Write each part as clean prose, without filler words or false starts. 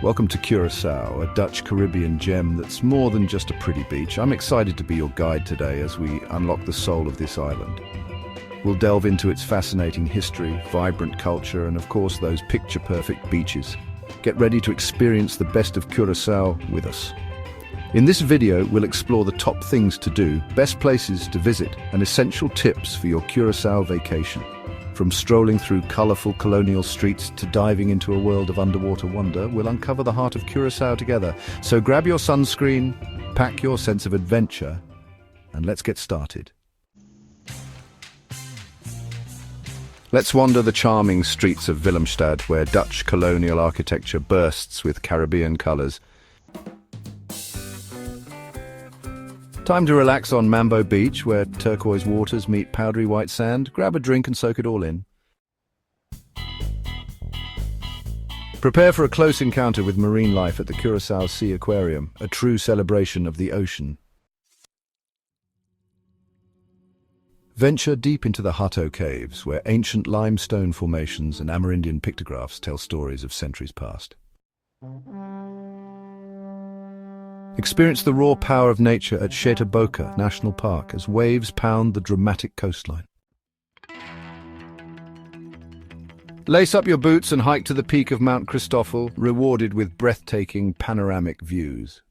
Welcome to Curaçao, a Dutch Caribbean gem that's more than just a pretty beach. I'm excited to be your guide today as we unlock the soul of this island. We'll delve into its fascinating history, vibrant culture, and of course those picture-perfect beaches. Get ready to experience the best of Curaçao with us. In this video, we'll explore the top things to do, best places to visit, and essential tips for your Curaçao vacation. From strolling through colorful colonial streets to diving into a world of underwater wonder, we'll uncover the heart of Curaçao together. So grab your sunscreen, pack your sense of adventure, and let's get started. Let's wander the charming streets of Willemstad, where Dutch colonial architecture bursts with Caribbean colors. Time to relax on Mambo Beach, where turquoise waters meet powdery white sand. Grab a drink and soak it all in. Prepare for a close encounter with marine life at the Curacao Sea Aquarium, a true celebration of the ocean. Venture deep into the Hato Caves, where ancient limestone formations and Amerindian pictographs tell stories of centuries past. Experience the raw power of nature at Shete Boka National Park as waves pound the dramatic coastline. Lace up your boots and hike to the peak of Mount Christoffel, rewarded with breathtaking panoramic views.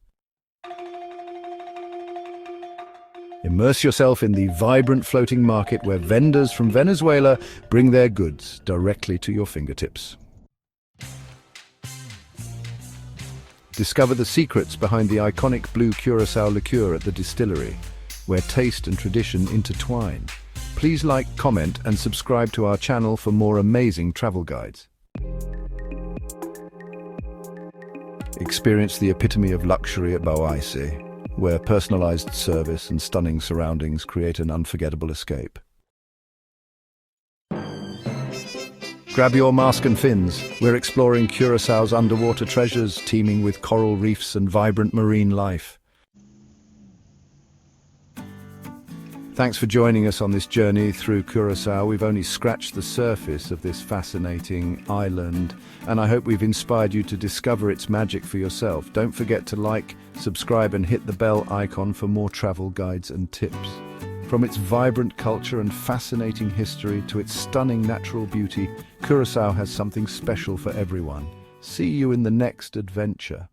Immerse yourself in the vibrant floating market where vendors from Venezuela bring their goods directly to your fingertips. Discover the secrets behind the iconic blue Curaçao liqueur at the distillery, where taste and tradition intertwine. Please like, comment, and subscribe to our channel for more amazing travel guides. Experience the epitome of luxury at Bauaise, where personalized service and stunning surroundings create an unforgettable escape. Grab your mask and fins. We're exploring Curaçao's underwater treasures, teeming with coral reefs and vibrant marine life. Thanks for joining us on this journey through Curaçao. We've only scratched the surface of this fascinating island, and I hope we've inspired you to discover its magic for yourself. Don't forget to like, subscribe, and hit the bell icon for more travel guides and tips. From its vibrant culture and fascinating history to its stunning natural beauty, Curaçao has something special for everyone. See you in the next adventure.